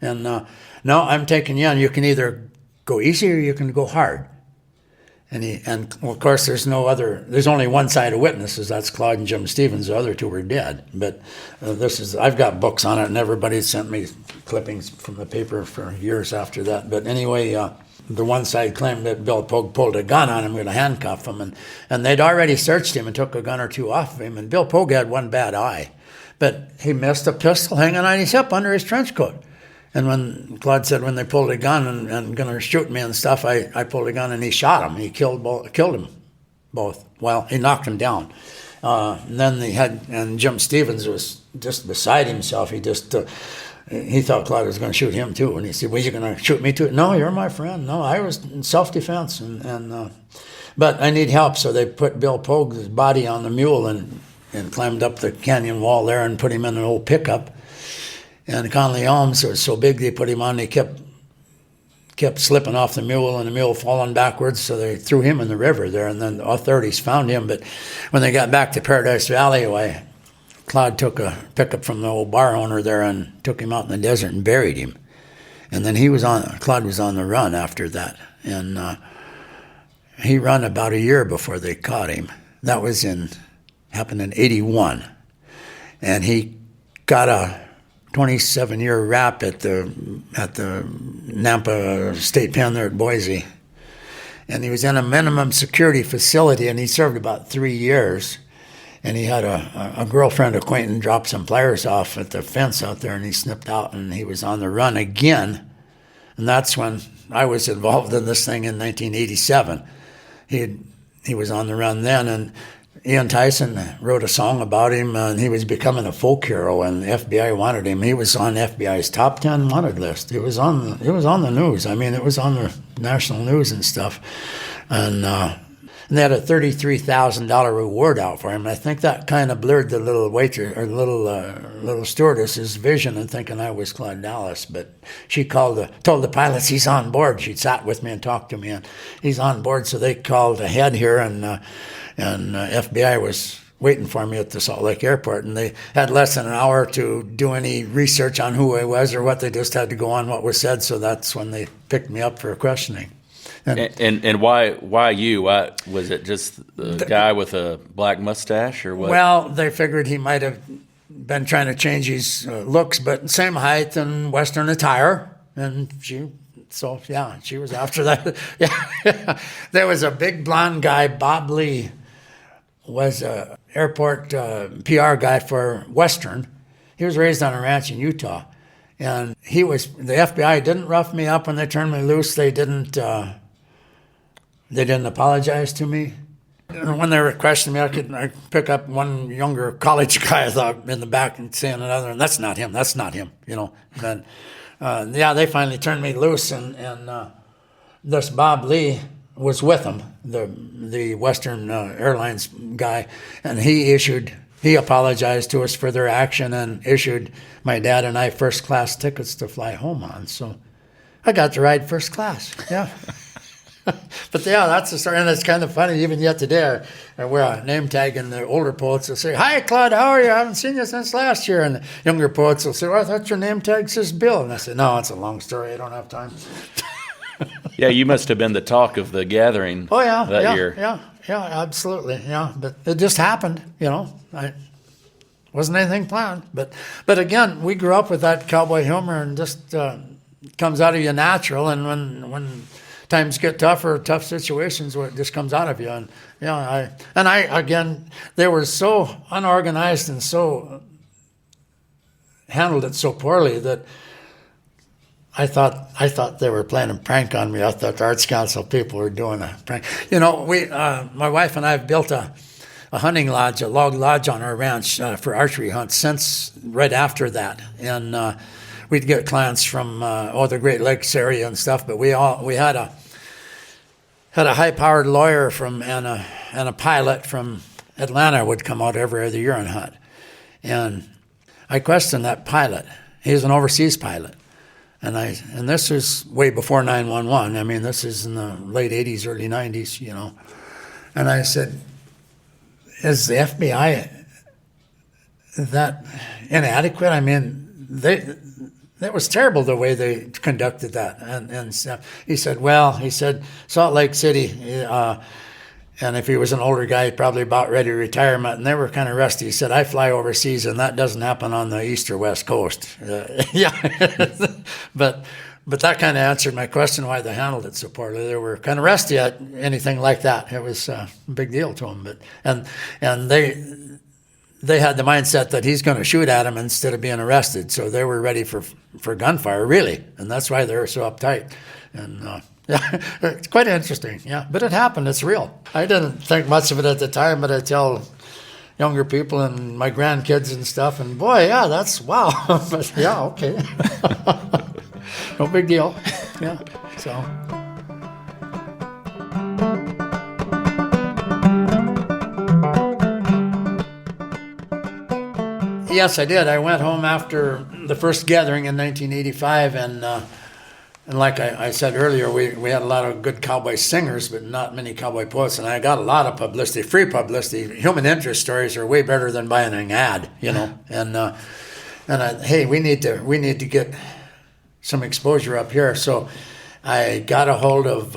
And no, I'm taking you in. You can either go easy or you can go hard. And of course, there's only one side of witnesses. That's Claude and Jim Stevens. The other two were dead. But I've got books on it, and everybody sent me clippings from the paper for years after that. But anyway, the one side claimed that Bill Pogue pulled a gun on him, going to handcuff him, and they'd already searched him and took a gun or two off of him. And Bill Pogue had one bad eye, but he missed a pistol hanging on his hip under his trench coat. And when Claude said, when they pulled a gun and going to shoot me and stuff, I pulled a gun and he shot him. He killed them both. Well, he knocked him down. And then Jim Stevens was just beside himself. He thought Claude was going to shoot him too. And he said, "Well, you're going to shoot me too?" "No, you're my friend." "No, I was in self-defense. But I need help." So they put Bill Pogue's body on the mule and climbed up the canyon wall there and put him in an old pickup. And Conley Elms was so big they put him on. He kept slipping off the mule, and the mule falling backwards. So they threw him in the river there, and then the authorities found him. But when they got back to Paradise Valley, Claude took a pickup from the old bar owner there and took him out in the desert and buried him. And then Claude was on the run after that, and he ran about a year before they caught him. That happened in '81, and he got a 27-year rap at the Nampa State Pen there at Boise. And he was in a minimum security facility, and he served about 3 years. And he had a girlfriend acquaintance drop some pliers off at the fence out there, and he snipped out, and he was on the run again. And that's when I was involved in this thing in 1987. He was on the run then, and Ian Tyson wrote a song about him, and he was becoming a folk hero, and the FBI wanted him. He was on FBI's top 10 wanted list. It was on the news. I mean, it was on the national news and stuff. And they had a $33,000 reward out for him. I think that kind of blurred the little waiter or little stewardess's vision in thinking I was Claude Dallas. But she told the pilots he's on board. She sat with me and talked to me, and he's on board. So they called ahead here, and FBI was waiting for me at the Salt Lake Airport, and they had less than an hour to do any research on who I was or what. They just had to go on what was said, so that's when they picked me up for questioning. And why you? Why, was it just the guy with a black mustache or what? Well, they figured he might have been trying to change his looks, but same height and Western attire, and she was after that. Yeah. There was a big blonde guy, Bob Lee, was a airport PR guy for Western. He was raised on a ranch in Utah, and the FBI didn't rough me up when they turned me loose. They didn't apologize to me. And when they were questioning me, I pick up one younger college guy I thought in the back and saying another, and that's not him, And they finally turned me loose, and this Bob Lee was with them, the Western Airlines guy, and he apologized to us for their action and issued my dad and I first-class tickets to fly home on. So I got to ride first class, yeah. But yeah, that's the story, and it's kind of funny. Even yet today, I wear a name tag, and the older poets will say, "Hi, Claude, how are you? I haven't seen you since last year." And the younger poets will say, "Well, I thought your name tag says Bill." And I said, "No, it's a long story. I don't have time." Yeah, you must have been the talk of the gathering. Oh yeah, that year. Yeah, absolutely, yeah. But it just happened, I wasn't anything planned. But again, we grew up with that cowboy humor, and just comes out of you natural. And when times get tougher, tough situations, where it just comes out of you. And again, they were so unorganized and so handled it so poorly that I thought they were playing a prank on me. I thought the Arts Council people were doing a prank. My wife and I have built a hunting lodge, a log lodge on our ranch for archery hunts since right after that. And we'd get clients from the Great Lakes area and stuff, but we had a high-powered lawyer and a pilot from Atlanta would come out every other year and hunt. And I questioned that pilot. He was an overseas pilot. And this was way before 911. I mean, this is in the late 80s, early 90s, And I said, is the FBI that inadequate? I mean, that was terrible the way they conducted that. And he said, Salt Lake City, and if he was an older guy, probably about ready to retirement, and they were kind of rusty. He said, I fly overseas, and that doesn't happen on the east or west coast. But that kind of answered my question why they handled it so poorly. They were kind of rusty at anything like that. It was a big deal to them. And they had the mindset that he's going to shoot at him instead of being arrested. So they were ready for gunfire, really. And that's why they were so uptight. And it's quite interesting, yeah. But it happened. It's real. I didn't think much of it at the time, but I tell younger people and my grandkids and stuff, and boy, yeah, that's wow. But yeah, okay. No big deal. Yeah, so. Yes, I did. I went home after the first gathering in 1985, and like I said earlier, we had a lot of good cowboy singers, but not many cowboy poets. And I got a lot of publicity, free publicity. Human interest stories are way better than buying an ad, And hey, we need to get some exposure up here. So I got a hold of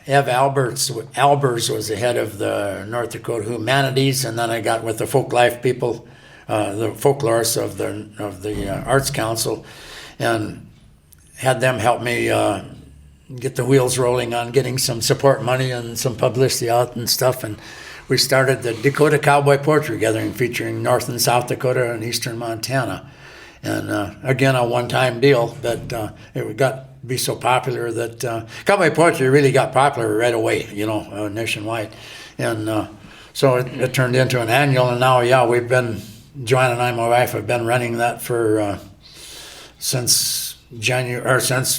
Ev Albers was the head of the North Dakota Humanities, and then I got with the folk life people, the folklorists of the Arts Council, and had them help me get the wheels rolling on getting some support money and some publicity out and stuff. And we started the Dakota Cowboy Poetry Gathering, featuring North and South Dakota and Eastern Montana. And again, a one-time deal, but it got to be so popular that cowboy poetry really got popular right away, nationwide. And so it turned into an annual, and now, Joanne and I, my wife, have been running that for since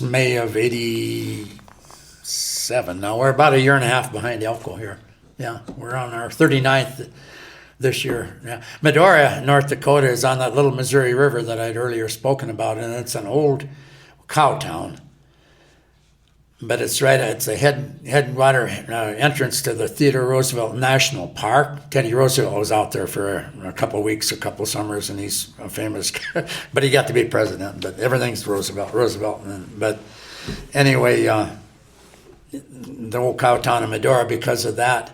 May of '87. Now we're about a year and a half behind Elko here. Yeah, we're on our 39th this year. Yeah. Medora, North Dakota, is on that little Missouri River that I'd earlier spoken about, and it's an old cow town. But it's a headwater entrance to the Theodore Roosevelt National Park. Teddy Roosevelt was out there for a couple of weeks, a couple of summers, and he's a famous but he got to be president. But everything's Roosevelt. But anyway, the old cow town of Medora, because of that,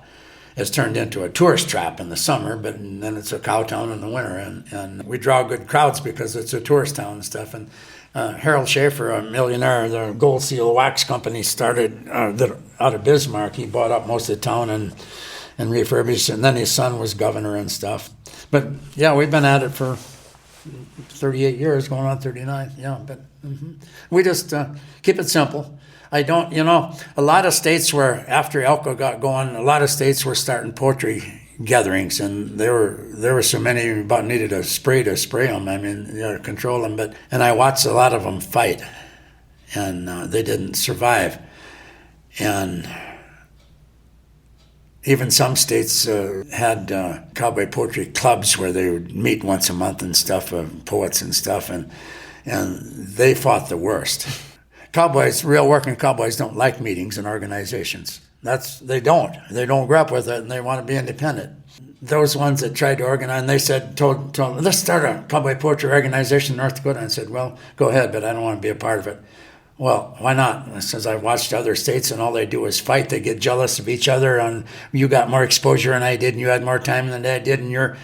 has turned into a tourist trap in the summer, but then it's a cow town in the winter. And we draw good crowds because it's a tourist town and stuff. And Harold Schaefer, a millionaire, the Gold Seal Wax Company, started out of Bismarck. He bought up most of the town and refurbished it, and then his son was governor and stuff. But yeah, we've been at it for 38 years, going on 39. Yeah, but we just keep it simple. I don't, a lot of states were, after Elko got going, a lot of states were starting poetry gatherings, and there were so many about needed a spray to spray them. I mean, control them. And I watched a lot of them fight, and they didn't survive. And even some states had cowboy poetry clubs where they would meet once a month and stuff, poets and stuff, and they fought the worst. Cowboys, real working cowboys, don't like meetings and organizations. They don't grow up with it, and they want to be independent. Those ones that tried to organize, and they said, told let's start a cowboy poetry organization in North Dakota. And I said, well, go ahead, but I don't want to be a part of it. Well, why not? Since I watched other states and all they do is fight, they get jealous of each other, and you got more exposure than I did, and you had more time than I did, and you're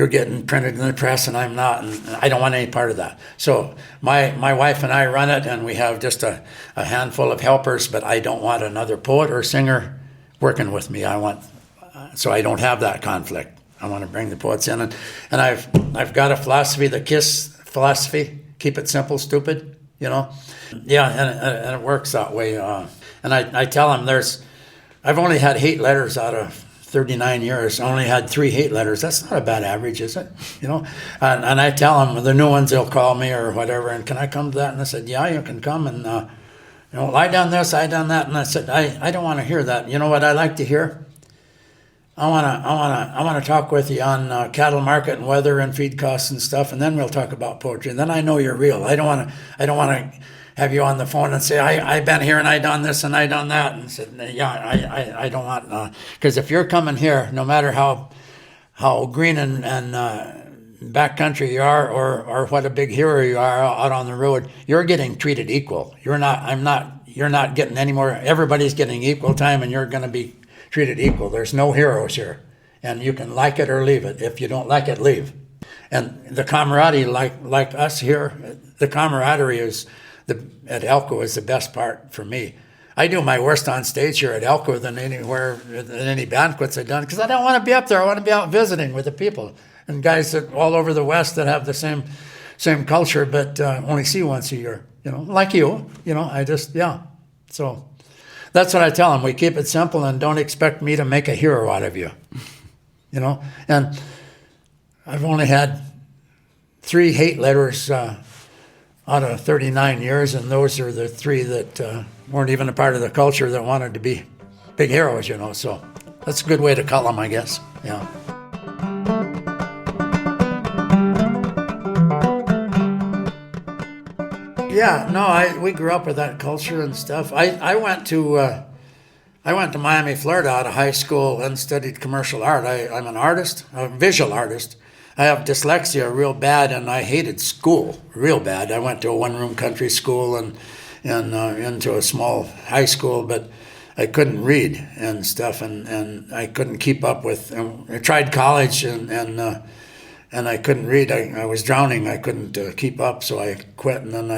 getting printed in the press and I'm not, and I don't want any part of that. So my wife and I run it, and we have just a handful of helpers, but I don't want another poet or singer working with me. So I don't have that conflict. I want to bring the poets in, and I've got a philosophy, the KISS philosophy, keep it simple, stupid, Yeah, and it works that way. And I tell them I've only had hate letters out of 39 years. I only had 3 hate letters. That's not a bad average, is it? And I tell them, the new ones, they'll call me or whatever, and can I come to that? And I said, yeah, you can come, and I done this, I done that. And I said, I don't want to hear that. You know what I like to hear? I want to talk with you on cattle market and weather and feed costs and stuff, and then we'll talk about poetry. And then I know you're real. I don't want to have you on the phone and say, I've been here and I done this and I done that. And said, yeah, I don't want, because if you're coming here, no matter how green and backcountry you are, or what a big hero you are out on the road, you're getting treated equal. You're not getting any more. Everybody's getting equal time, and you're going to be treated equal. There's no heroes here, and you can like it or leave it. If you don't like it, leave. And the camaraderie, like us here, the camaraderie at Elko is the best part for me. I do my worst on stage here at Elko than anywhere, than any banquets I've done, because I don't want to be up there. I want to be out visiting with the people and guys that all over the West that have the same culture, but only see once a year. Like you. So that's what I tell them. We keep it simple and don't expect me to make a hero out of you. And I've only had 3 hate letters out of 39 years, and those are the 3 that weren't even a part of the culture that wanted to be big heroes, So that's a good way to call them, I guess. Yeah. Yeah, no, we grew up with that culture and stuff. I went to Miami, Florida out of high school and studied commercial art. I'm an artist, a visual artist. I have dyslexia real bad, and I hated school real bad. I went to a one-room country school and into a small high school, but I couldn't read and stuff, and I couldn't keep up with. I tried college and I couldn't read. I was drowning. I couldn't keep up, so I quit. And then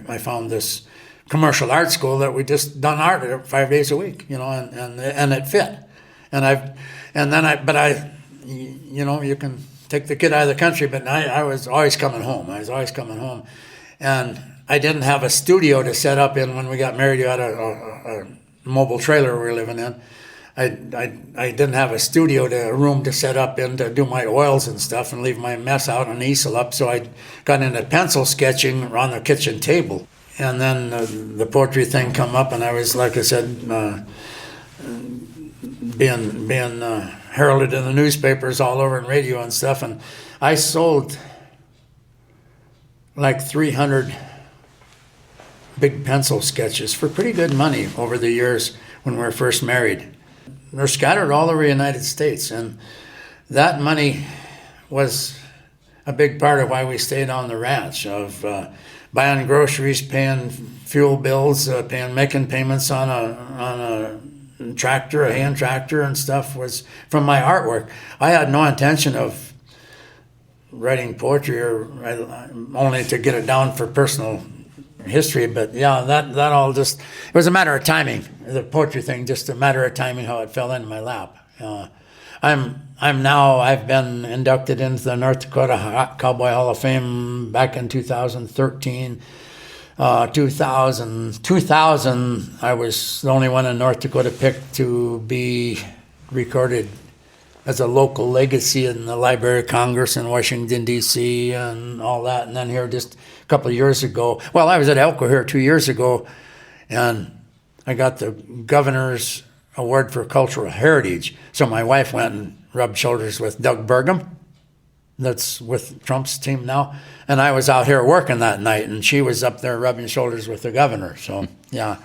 I found this commercial art school that we just done art 5 days a week, and it fit. You can take the kid out of the country, but I was always coming home. And I didn't have a studio to set up in when we got married. You had a mobile trailer we were living in. I didn't have a room to set up in to do my oils and stuff and leave my mess out on the easel up, so I got into pencil sketching on the kitchen table. And then the poetry thing come up, and I was, like I said, being heralded in the newspapers all over and radio and stuff, and I sold like 300 big pencil sketches for pretty good money over the years when we were first married. They're scattered all over the United States, and that money was a big part of why we stayed on the ranch, of buying groceries, paying fuel bills, making payments on a tractor, a hand tractor and stuff, was from my artwork. I had no intention of writing poetry or only to get it down for personal history, but yeah, that all just, it was a matter of timing. The poetry thing, just a matter of timing how it fell into my lap. I've been inducted into the North Dakota Cowboy Hall of Fame back in 2013. 2000, I was the only one in North Dakota picked to be recorded as a local legacy in the Library of Congress in Washington, D.C. and all that. And then here just a couple of years ago, well, I was at Elko here 2 years ago, and I got the Governor's Award for Cultural Heritage. So my wife went and rubbed shoulders with Doug Burgum, that's with Trump's team now. And I was out here working that night, and she was up there rubbing shoulders with the governor. So, yeah.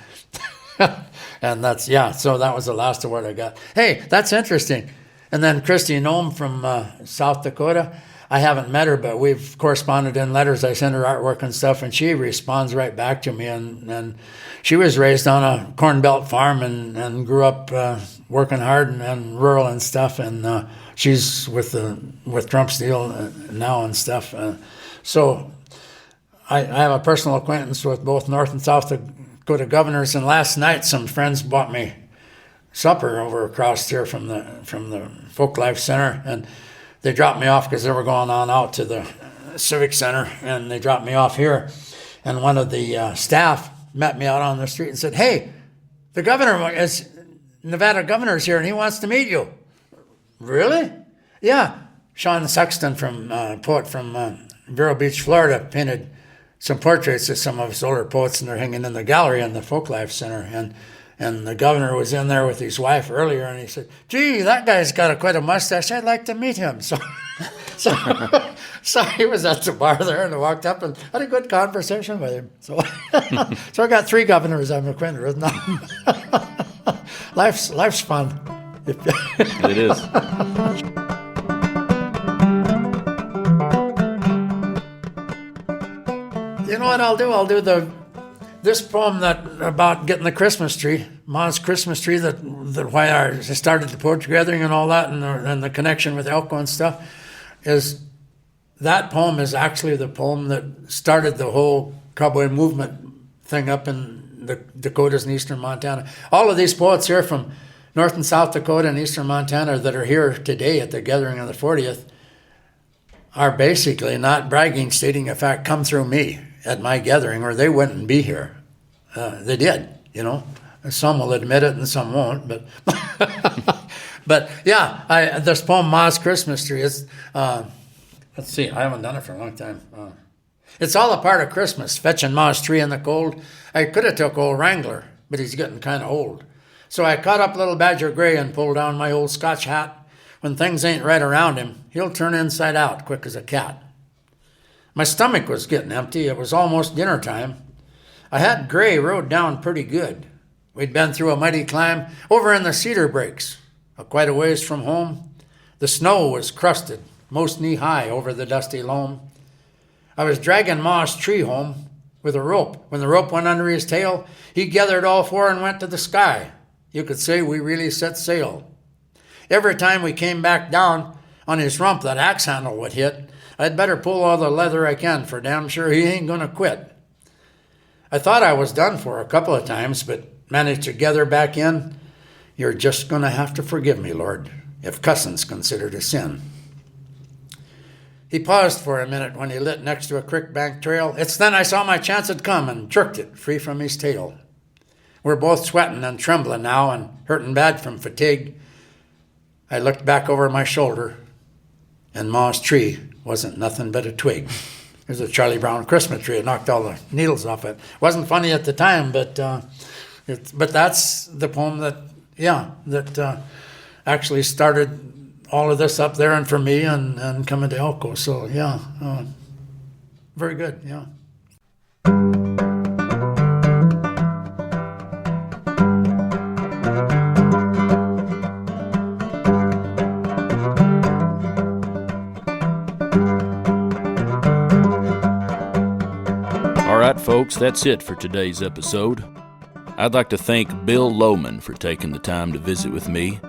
And that's, yeah, so that was the last award I got. Hey, that's interesting. And then Christy Nome from South Dakota, I haven't met her, but we've corresponded in letters. I send her artwork and stuff, and she responds right back to me. And she was raised on a Corn Belt farm and grew up working hard and rural and stuff. And she's with Trump's deal now and stuff. So I have a personal acquaintance with both North and South Dakota governors. And last night, some friends bought me supper over across here from the Folk Life Center, and they dropped me off because they were going on out to the Civic Center, and they dropped me off here. And one of the staff met me out on the street and said, "Hey, the Nevada governor's here, and he wants to meet you." Really? Yeah. Sean Sexton, poet from Vero Beach, Florida, painted some portraits of some of his older poets, and they're hanging in the gallery in the Folk Life Center. And the governor was in there with his wife earlier, and he said, "Gee, that guy's got quite a mustache. I'd like to meet him." So he was at the bar there, and I walked up and had a good conversation with him. So I got 3 governors I'm acquainted with now. Life's fun. It is. You know what I'll do? I'll do this poem about getting the Christmas tree, Ma's Christmas tree, that why I started the poetry gathering and all that, and the connection with Elko and stuff, is that poem is actually the poem that started the whole cowboy movement thing up in the Dakotas and eastern Montana. All of these poets here from North and South Dakota and eastern Montana that are here today at the gathering on the 40th are basically not bragging, stating a fact, come through me at my gathering, or they wouldn't be here. They did, you know. Some will admit it and some won't, but but yeah, this poem, Ma's Christmas Tree, is, let's see, I haven't done it for a long time. It's all a part of Christmas, fetching Ma's tree in the cold. I could have took old Wrangler, but he's getting kind of old. So I caught up little Badger Gray and pulled down my old Scotch hat. When things ain't right around him, he'll turn inside out quick as a cat. My stomach was getting empty. It was almost dinner time. I had Gray rode down pretty good. We'd been through a mighty climb over in the cedar breaks, quite a ways from home. The snow was crusted, most knee-high over the dusty loam. I was dragging Ma's tree home with a rope. When the rope went under his tail, he gathered all 4 and went to the sky. You could say we really set sail. Every time we came back down on his rump, that axe handle would hit. I'd better pull all the leather I can, for damn sure he ain't gonna quit. I thought I was done for a couple of times, but managed to gather back in. You're just gonna have to forgive me, Lord, if cussing's considered a sin. He paused for a minute when he lit next to a creek bank trail. It's then I saw my chance had come and jerked it free from his tail. We're both sweating and trembling now and hurting bad from fatigue. I looked back over my shoulder, and Ma's tree wasn't nothing but a twig. It was a Charlie Brown Christmas tree. It knocked all the needles off it. Wasn't funny at the time, but that's the poem that actually started all of this up there and for me and coming to Elko. So yeah, very good. Yeah. All right, folks, that's it for today's episode. I'd like to thank Bill Lowman for taking the time to visit with me.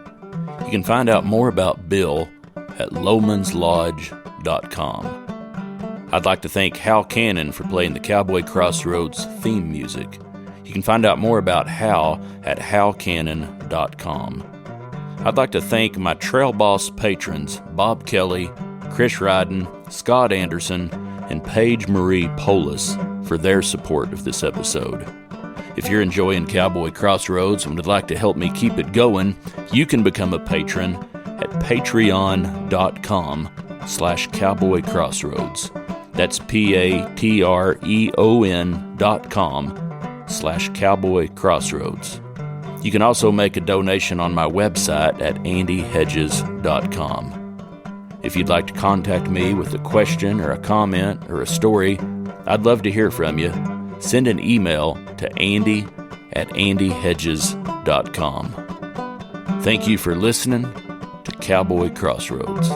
You can find out more about Bill at lowmanslodge.com. I'd like to thank Hal Cannon for playing the Cowboy Crossroads theme music. You can find out more about Hal at halcannon.com. I'd like to thank my Trail Boss patrons, Bob Kelly, Chris Ryden, Scott Anderson, and Paige Marie Polis for their support of this episode. If you're enjoying Cowboy Crossroads and would like to help me keep it going, you can become a patron at patreon.com/Cowboy Crossroads. That's patreon.com/Cowboy Crossroads. You can also make a donation on my website at andyhedges.com. If you'd like to contact me with a question or a comment or a story, I'd love to hear from you. Send an email to andy@andyhedges.com. Thank you for listening to Cowboy Crossroads.